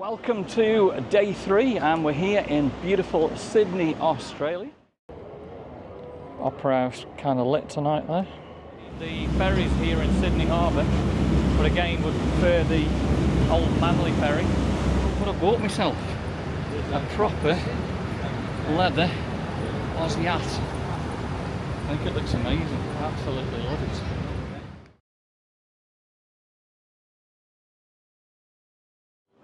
Welcome to day 3 and we're here in beautiful Sydney, Australia. Opera House kind of lit tonight there. The ferries here in Sydney Harbour, but again would prefer the old Manly ferry. But I bought myself a proper leather Aussie hat. I think it looks amazing, absolutely love it.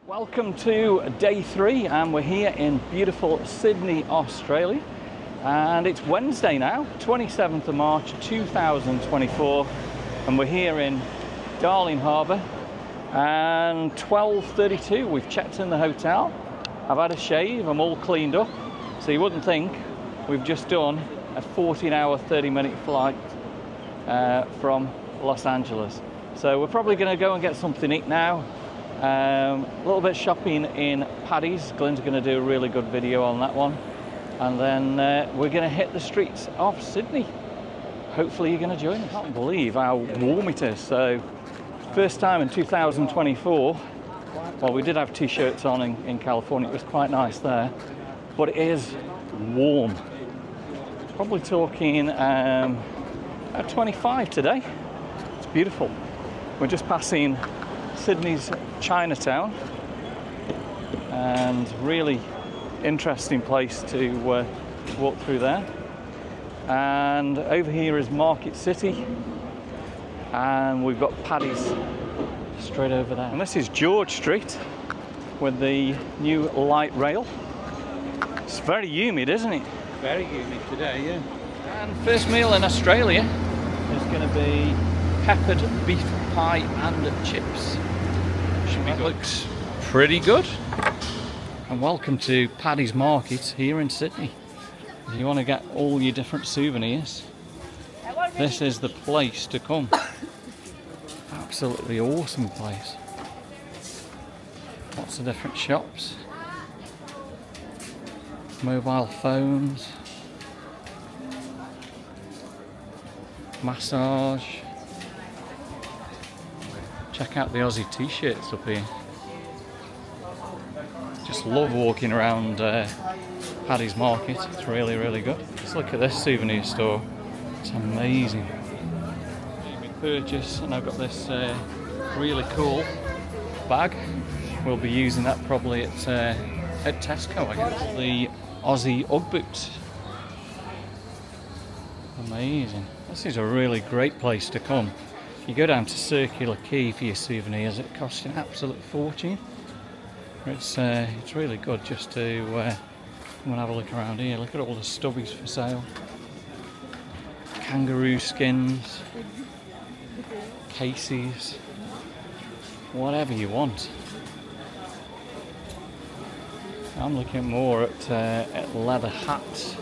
Welcome to day 3 and we're here in beautiful Sydney, Australia. And it's Wednesday now, 27th of March 2024, and we're here in Darling Harbour. And 12:32, we've checked in the hotel. I've had a shave, I'm all cleaned up. So you wouldn't think we've just done a 14-hour, 30-minute flight from Los Angeles. So we're probably going to go and get something to eat now. A little bit shopping in Paddy's. Glenn's going to do a really good video on that one. And then we're going to hit the streets of Sydney. Hopefully you're going to join us. I can't believe how warm it is. So, first time in 2024. Well, we did have t-shirts on in California. It was quite nice there. But it is warm. Probably talking 25 today. It's beautiful. We're just passing Sydney's Chinatown, and really interesting place to walk through there. And over here is Market City, and we've got Paddy's straight over there. And this is George Street with the new light rail. It's very humid, isn't it? Very humid today, yeah. And first meal in Australia is going to be peppered beef pie and chips. That looks pretty good. And welcome to Paddy's Market here in Sydney. If you want to get all your different souvenirs, this is the place to come. Absolutely awesome place. Lots of different shops. Mobile phones. Massage. Check out the Aussie t-shirts up here. Just love walking around Paddy's Market. It's really, really good. Just look at this souvenir store. It's amazing. Big purchase, and I've got this really cool bag. We'll be using that probably at Tesco, I guess. The Aussie Ugg boots. Amazing. This is a really great place to come. You go down to Circular Quay for your souvenirs, it costs you an absolute fortune. It's really good just to come and have a look around here. Look at all the stubbies for sale. Kangaroo skins, cases, whatever you want. I'm looking more at leather hats.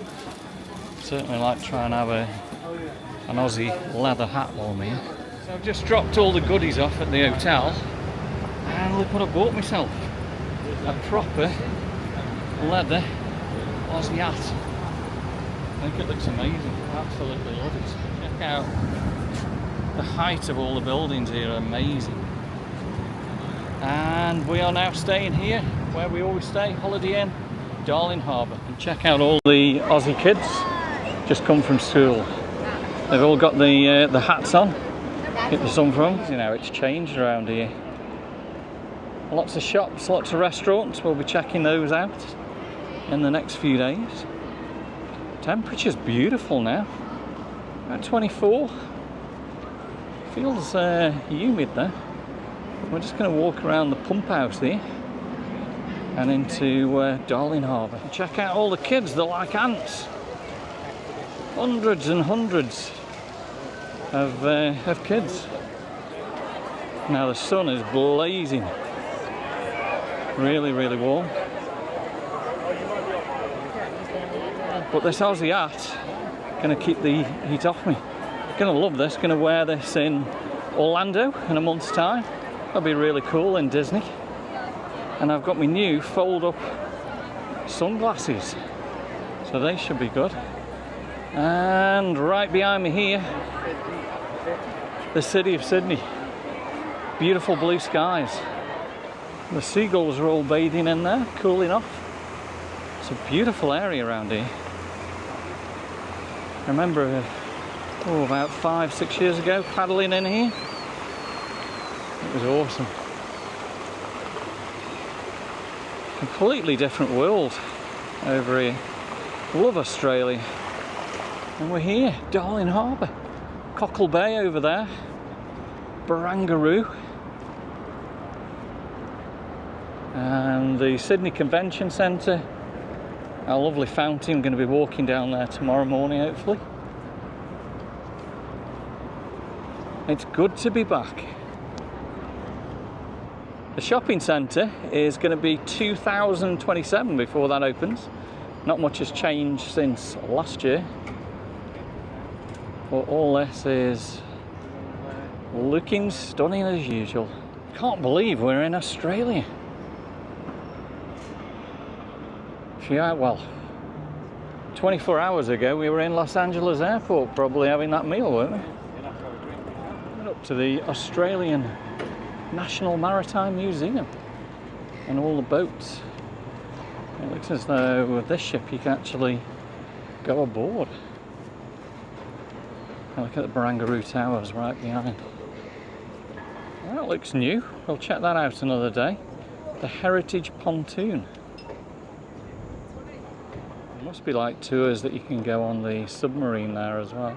Certainly like to try and have an Aussie leather hat while I'm here. So I've just dropped all the goodies off at the hotel, and look what I bought myself. A proper leather Aussie hat. I think it looks amazing, absolutely love it. Check out the height of all the buildings here, amazing. And we are now staying here, where we always stay, Holiday Inn, Darling Harbour. And check out all the Aussie kids, just come from school. They've all got the hats on. Get the sun from. You know, it's changed around here. Lots of shops, lots of restaurants. We'll be checking those out in the next few days. Temperature's beautiful now. About 24. Feels humid there. We're just going to walk around the pump house here and into Darling Harbour. Check out all the kids. They're like ants. Hundreds and hundreds of kids. Now the sun is blazing. Really, really warm. But this Aussie hat going to keep the heat off me. Going to love this. Going to wear this in Orlando in a month's time. That'll be really cool in Disney. And I've got my new fold-up sunglasses, so they should be good. And right behind me here, the city of Sydney. Beautiful blue skies. The seagulls are all bathing in there, cooling off. It's a beautiful area around here. I remember about 5-6 years ago paddling in here. It was awesome. Completely different world over here. Love Australia. And we're here, Darling Harbour. Cockle Bay over there. Barangaroo. And the Sydney Convention Centre. Our lovely fountain. I'm going to be walking down there tomorrow morning, hopefully. It's good to be back. The shopping centre is going to be 2027 before that opens. Not much has changed since last year. But all this is looking stunning as usual. Can't believe we're in Australia. Yeah, well, 24 hours ago we were in Los Angeles airport probably having that meal, weren't we? Went up to the Australian National Maritime Museum and all the boats. It looks as though with this ship you can actually go aboard. And look at the Barangaroo Towers right behind. That looks new. We'll check that out another day. The Heritage Pontoon. There must be like tours that you can go on the submarine there as well.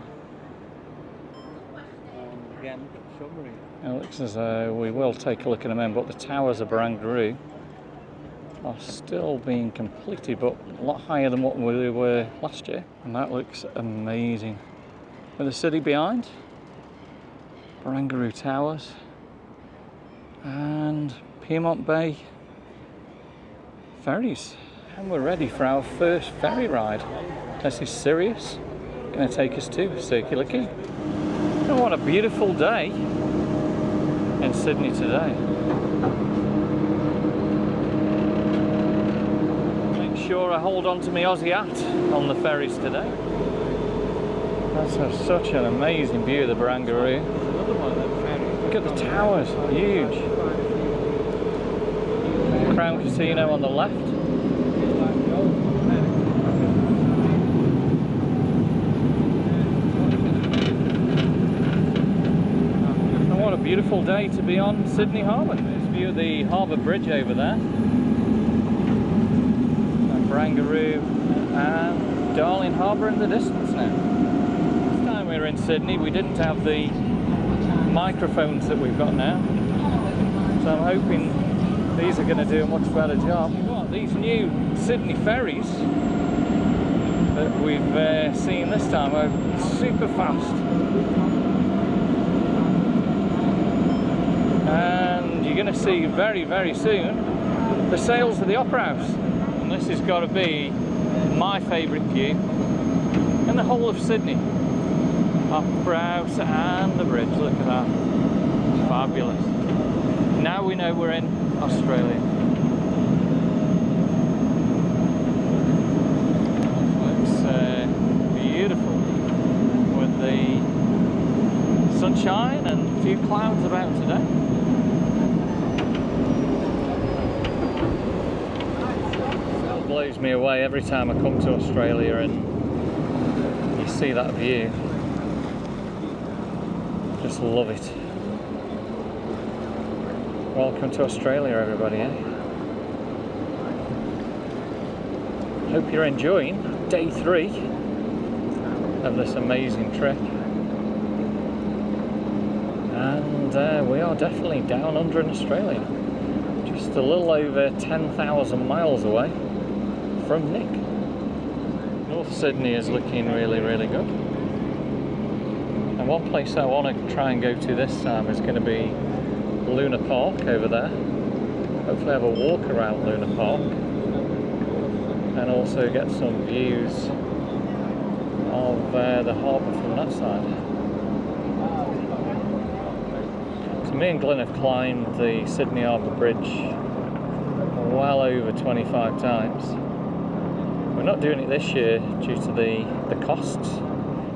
Again, submarine. It looks as though we will take a look at them in, but the towers of Barangaroo are still being completed, but a lot higher than what we were last year. And that looks amazing. With the city behind, Barangaroo Towers, and Pyrmont Bay ferries. And we're ready for our first ferry ride. This is Sirius, going to take us to Circular Quay. And what a beautiful day in Sydney today. Make sure I hold on to my Aussie hat on the ferries today. That's such an amazing view of the Barangaroo. Look at the towers, huge. Crown Casino on the left. And what a beautiful day to be on Sydney Harbour. There's a view of the Harbour Bridge over there. And Barangaroo and Darling Harbour in the distance now. Last time we were in Sydney we didn't have the microphones that we've got now. So I'm hoping these are going to do a much better job. These new Sydney ferries that we've seen this time are super fast. And you're going to see very, very soon the sails of the Opera House. And this has got to be my favourite view in the whole of Sydney. Opera House and the bridge, look at that. Fabulous. Now we know we're in Australia. Beautiful with the sunshine and a few clouds about today. It blows me away every time I come to Australia and you see that view. Just love it. Welcome to Australia, everybody. Hope you're enjoying day 3 of this amazing trip, and we are definitely down under in Australia, just a little over 10,000 miles away from Nick. North Sydney is looking really, really good, and one place I want to try and go to this time is going to be Luna Park over there. Hopefully have a walk around Luna Park and also get some views of the harbour from that side. So me and Glenn have climbed the Sydney Harbour Bridge well over 25 times. We're not doing it this year due to the costs.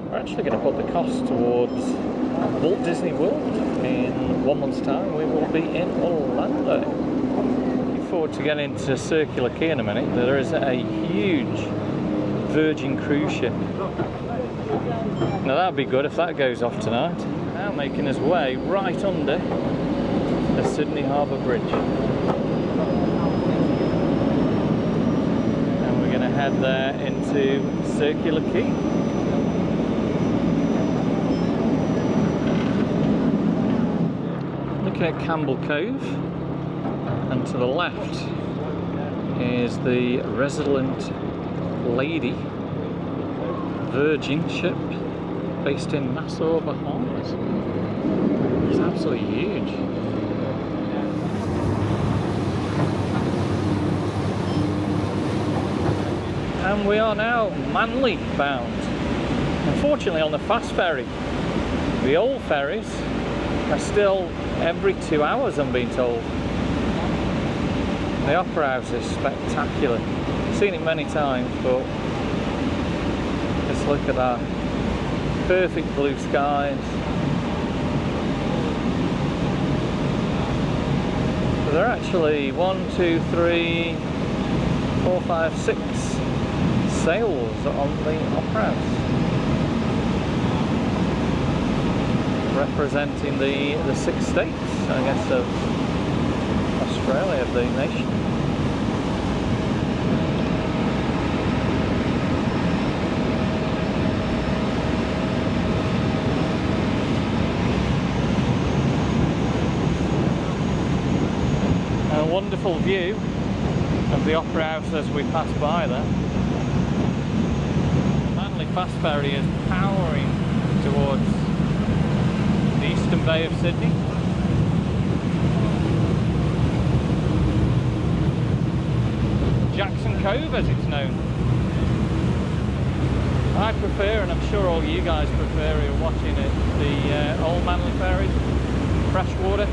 We're actually going to put the costs towards Walt Disney World. In 1 month's time we will be in Orlando. forward to getting into Circular Quay in a minute. There is a huge Virgin cruise ship. Now that'd be good if that goes off tonight. Now making his way right under the Sydney Harbour Bridge. And we're going to head there into Circular Quay. Looking at Campbell Cove, and to the left is the Resilient Lady Virgin ship based in Nassau, Bahamas. It's absolutely huge. And we are now Manly bound. Unfortunately on the fast ferry. The old ferries are still every 2 hours, I'm being told. The Opera House is spectacular. I've seen it many times, but just look at that. Perfect blue skies. So there are actually 1, 2, 3, 4, 5, 6 sails on the Opera House, representing the 6 states, I guess, of Australia, of the nation. A wonderful view of the Opera House as we pass by there. The Manly Fast Ferry is powering towards the eastern bay of Sydney. Jackson Cove, as it's known. I prefer, and I'm sure all you guys prefer who are watching it, the old Manly ferries, freshwater.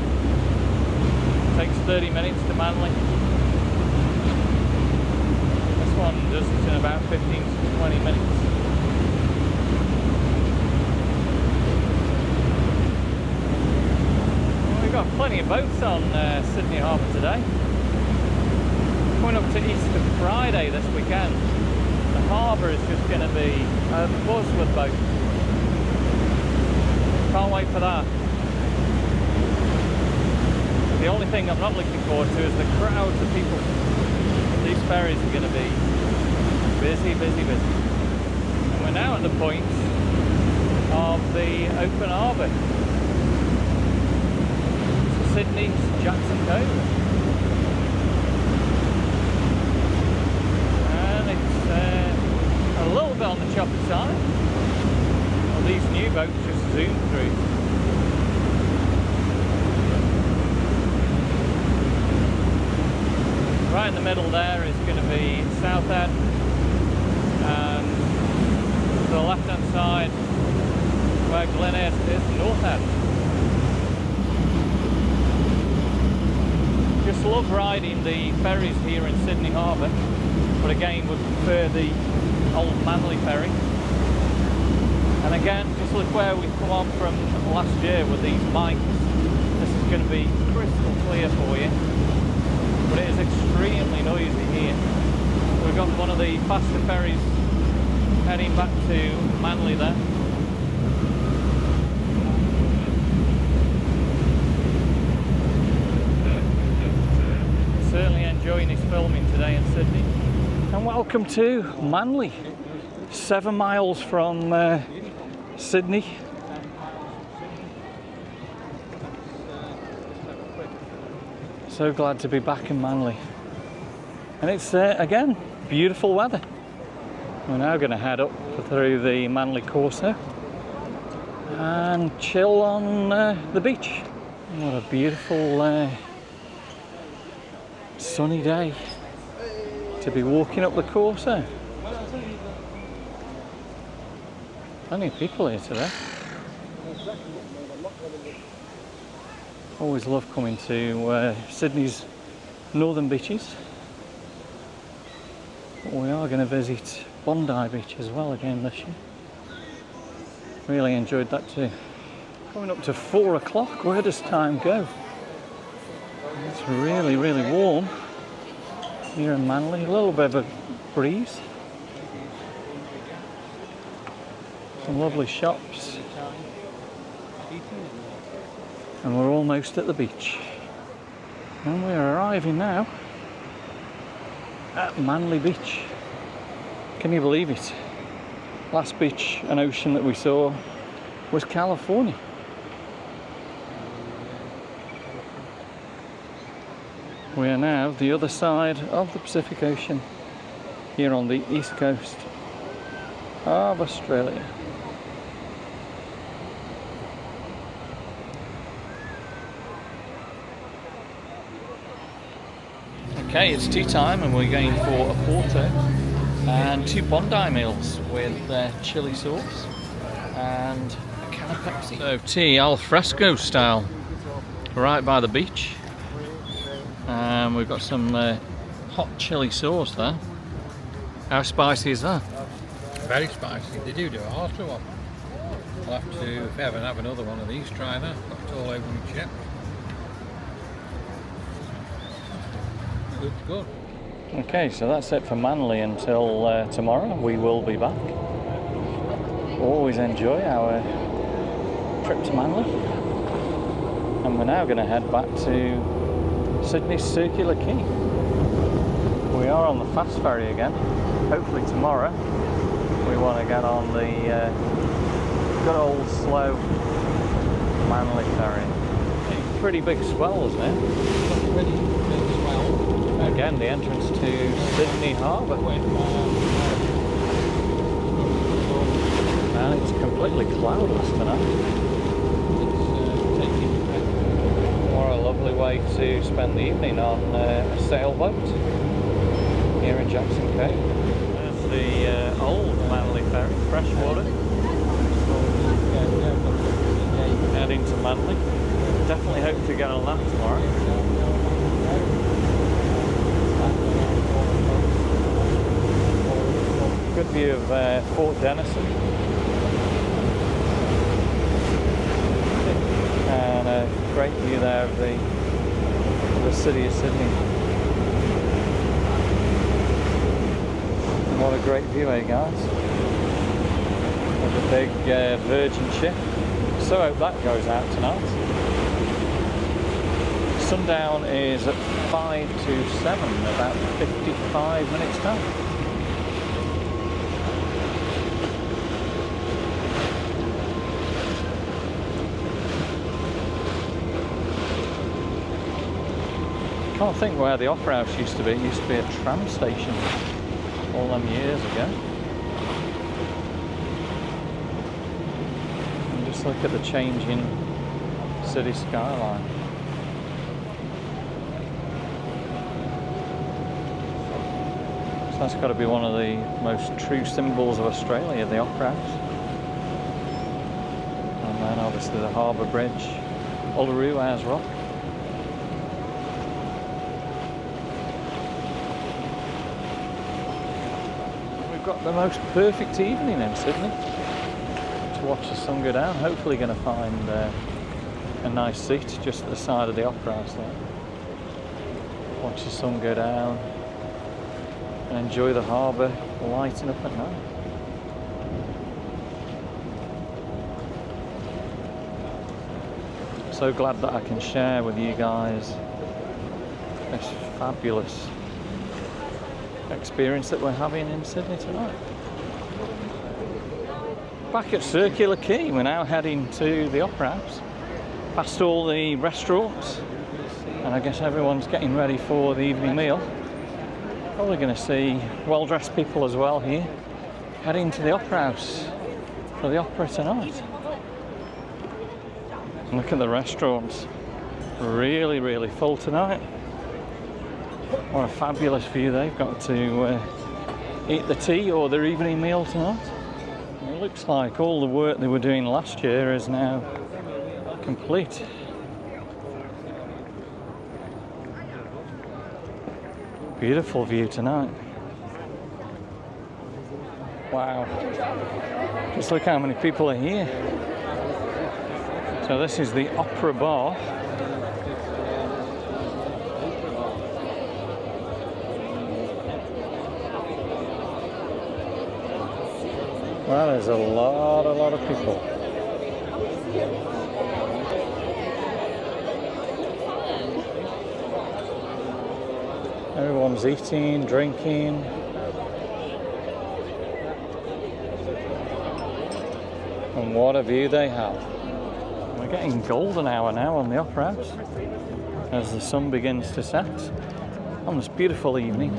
Takes 30 minutes to Manly. This one does it in about 15 to 20 minutes. Well, we've got plenty of boats on Sydney Harbour today. Coming up to Easter Friday this weekend, the harbour is just going to be a buzz with boats. Can't wait for that. The only thing I'm not looking forward to is the crowds of people. These ferries are going to be busy, busy, busy. And we're now at the point of the open harbour. Sydney's Jackson Cove. And it's a little bit on the choppy side. Well, these new boats just zoom through. Right in the middle there is going to be Southend, and to the left hand side where Glen is Northend. Just love riding the ferries here in Sydney Harbour, but again would prefer the old Manly ferry. And again, just look where we've come on from last year with these mics. This is going to be crystal clear for you. But it is extremely noisy here. We've got one of the faster ferries heading back to Manly there. Certainly enjoying his filming today in Sydney. And welcome to Manly, 7 miles from Sydney. So glad to be back in Manly. And it's, again, beautiful weather. We're now going to head up through the Manly Corso and chill on the beach. What a beautiful sunny day to be walking up the Corso. Plenty of people here today. Always love coming to Sydney's northern beaches. But we are going to visit Bondi Beach as well again this year. Really enjoyed that too. Coming up to 4 o'clock, where does time go? It's really, really warm. here in Manly. A little bit of a breeze. Some lovely shops. And we're almost at the beach. And we're arriving now at Manly Beach. Can you believe it? Last beach and ocean that we saw was California. We are now the other side of the Pacific Ocean, here on the east coast of Australia. Okay, it's tea time and we're going for a porter and 2 Bondi meals with chili sauce and a can of Pepsi. So tea al fresco style, right by the beach. We've got some hot chili sauce there. How spicy is that? Very spicy. They do a hotter one. I'll have to, if I ever have another one of these, try that. Got it all over my chip. Looks good. Okay, so that's it for Manly until tomorrow. We will be back. Always enjoy our trip to Manly. And we're now going to head back to Sydney's Circular Quay. We are on the fast ferry again. Hopefully tomorrow we want to get on the good old slow Manly ferry. Pretty big swells now. Pretty big swell. Again, the entrance to Sydney Harbour. And it's completely cloudless tonight. What a lovely way to spend the evening on a sailboat here in Jackson Cove. There's the old Manly ferry, freshwater, heading to Manly. Definitely hope to get on that tomorrow. Good view of Fort Denison. And a great view there of the city of Sydney. And what a great view, eh guys? Of the big Virgin ship. So hope that goes out tonight. Sundown is at 5 to 7, about 55 minutes time. I can't think where the Opera House used to be. It used to be a tram station all them years ago. And just look at the changing city skyline. So that's got to be one of the most true symbols of Australia, the Opera House. And then obviously the Harbour Bridge, Uluru Ayers Rock. Got the most perfect evening in Sydney to watch the sun go down. Hopefully going to find a nice seat just at the side of the Opera House there. Watch the sun go down and enjoy the harbour lighting up at night. So glad that I can share with you guys this fabulous experience that we're having in Sydney tonight. Back at Circular Quay, we're now heading to the Opera House, past all the restaurants, and I guess everyone's getting ready for the evening meal. Probably going to see well-dressed people as well here, heading to the Opera House for the opera tonight. And look at the restaurants, really full tonight. What a fabulous view they've got to eat the tea or their evening meal tonight. It looks like all the work they were doing last year is now complete. Beautiful view tonight. Wow. Just look how many people are here. So this is the Opera Bar. Well, there's a lot of people. Everyone's eating, drinking. And what a view they have. We're getting golden hour now on the Opera House as the sun begins to set on this beautiful evening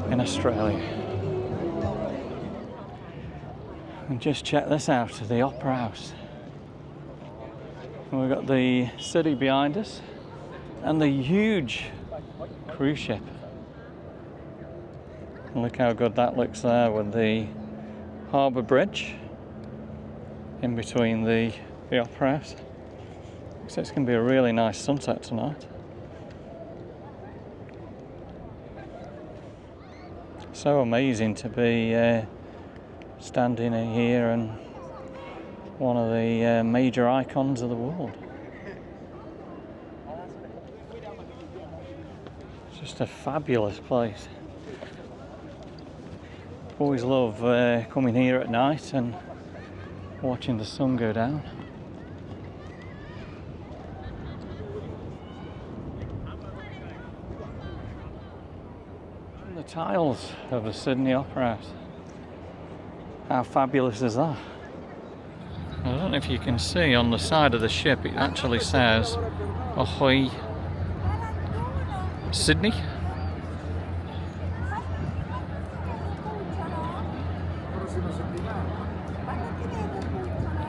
in Australia. And just check this out, the Opera House. And we've got the city behind us and the huge cruise ship. And look how good that looks there with the harbour bridge in between the Opera House. So it's going to be a really nice sunset tonight. So amazing to be standing here and one of the major icons of the world. It's just a fabulous place. Always love coming here at night and watching the sun go down. And the tiles of the Sydney Opera House. How fabulous is that? I don't know if you can see on the side of the ship, it actually says Ahoy Sydney.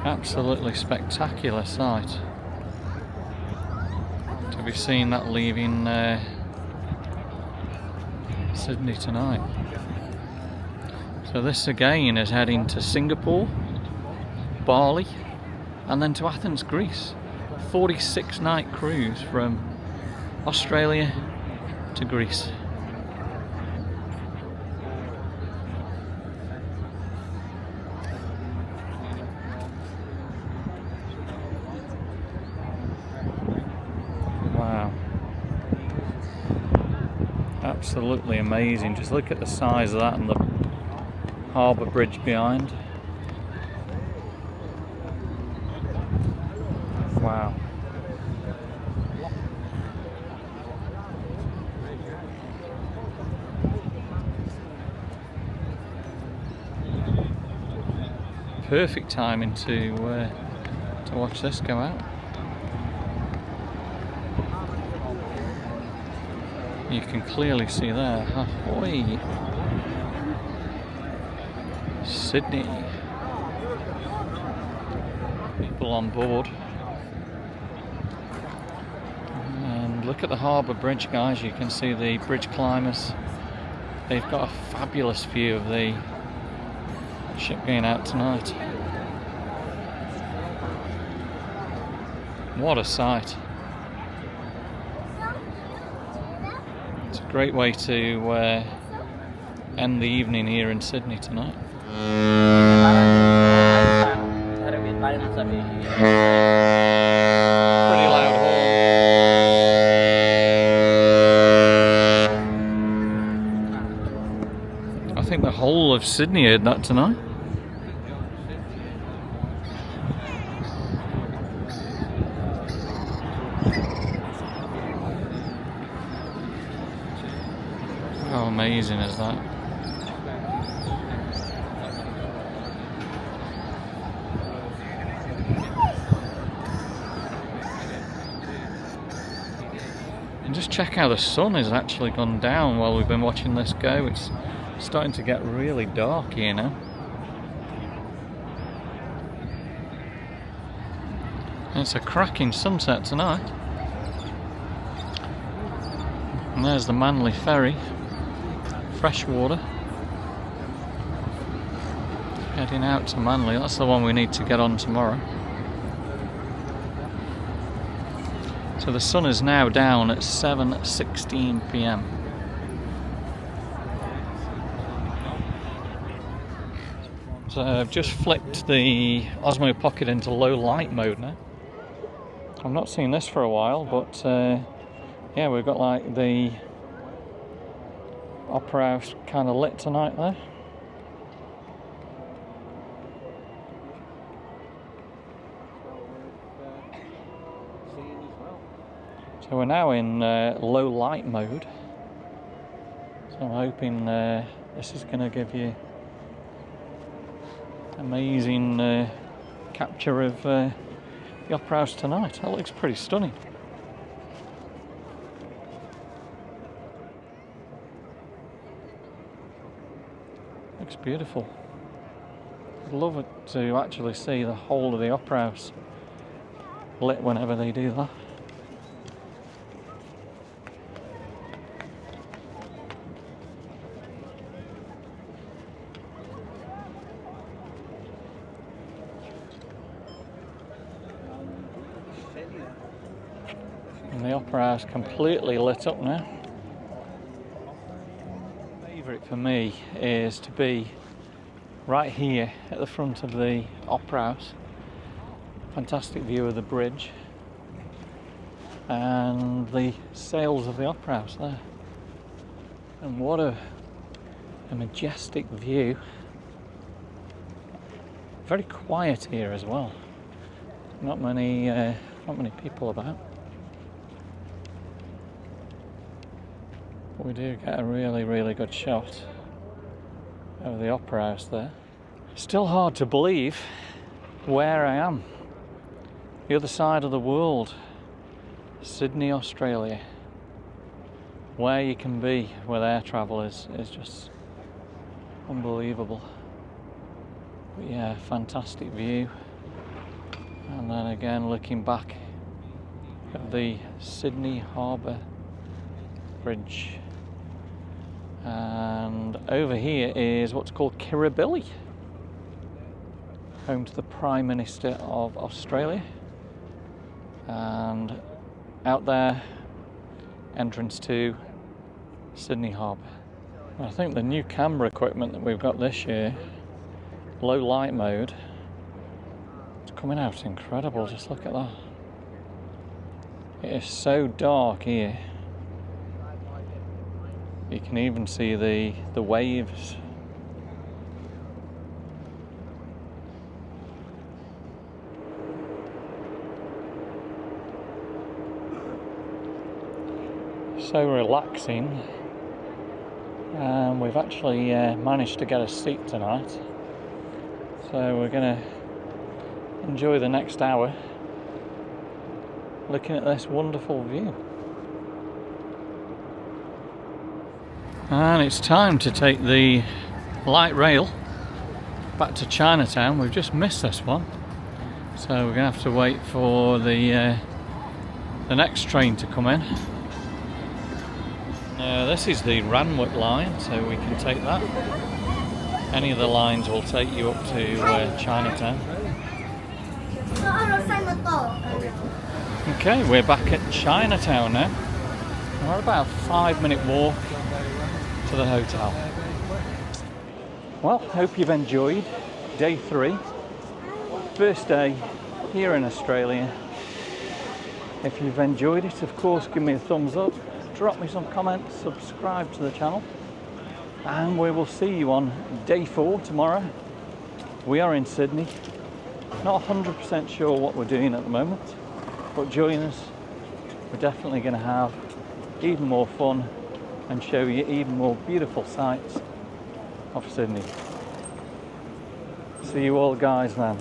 Absolutely spectacular sight to be seeing that leaving Sydney tonight. So this again is heading to Singapore, Bali, and then to Athens, Greece. 46-night cruise from Australia to Greece. Wow. Absolutely amazing. Just look at the size of that and the harbour bridge behind. Wow. Perfect timing to watch this go out. You can clearly see there, ahoy, Sydney. People on board. And look at the harbour bridge, guys. You can see the bridge climbers. They've got a fabulous view of the ship going out tonight. What a sight. It's a great way to end the evening here in Sydney tonight. Pretty loud horn. I think the whole of Sydney heard that tonight. How amazing is that? And just check how the sun has actually gone down while we've been watching this go. It's starting to get really dark here now. And it's a cracking sunset tonight. And there's the Manly Ferry. Freshwater. Heading out to Manly. That's the one we need to get on tomorrow. So the sun is now down at 7:16 p.m. So I've just flipped the Osmo Pocket into low light mode now. I've not seen this for a while, but yeah, we've got like the Opera House kind of lit tonight there. So we're now in low light mode. So I'm hoping this is going to give you amazing capture of the Opera House tonight. That looks pretty stunning. Looks beautiful. I'd love it to actually see the whole of the Opera House lit whenever they do that. And the Opera House completely lit up now. Favourite for me is to be right here at the front of the Opera House. Fantastic view of the bridge and the sails of the Opera House there. And what a majestic view. Very quiet here as well. Not many people about. But we do get a really good shot of the Opera House there. Still hard to believe where I am. The other side of the world, Sydney, Australia. Where you can be with air travel is just unbelievable. But yeah, fantastic view. And then again looking back at the Sydney Harbour Bridge. And over here is what's called Kirribilli, home to the Prime Minister of Australia. And out there, entrance to Sydney Harbour. I think the new camera equipment that we've got this year, low light mode, it's coming out incredible. Just look at that. It is so dark here. You can even see the waves. So relaxing, and we've actually managed to get a seat tonight, so we're going to enjoy the next hour looking at this wonderful view. And it's time to take the light rail back to Chinatown. We've just missed this one, so we're going to have to wait for the next train to come in. This is the Ranwick line, so we can take that. Any of the lines will take you up to Chinatown. Okay, we're back at Chinatown now. We're about a 5-minute walk to the hotel. Well, hope you've enjoyed day 3. First day here in Australia. If you've enjoyed it, of course, give me a thumbs up. Drop me some comments, subscribe to the channel, and we will see you on day 4 tomorrow. We are in Sydney. Not 100% sure what we're doing at the moment, but join us. We're definitely going to have even more fun and show you even more beautiful sights of Sydney. See you all guys then.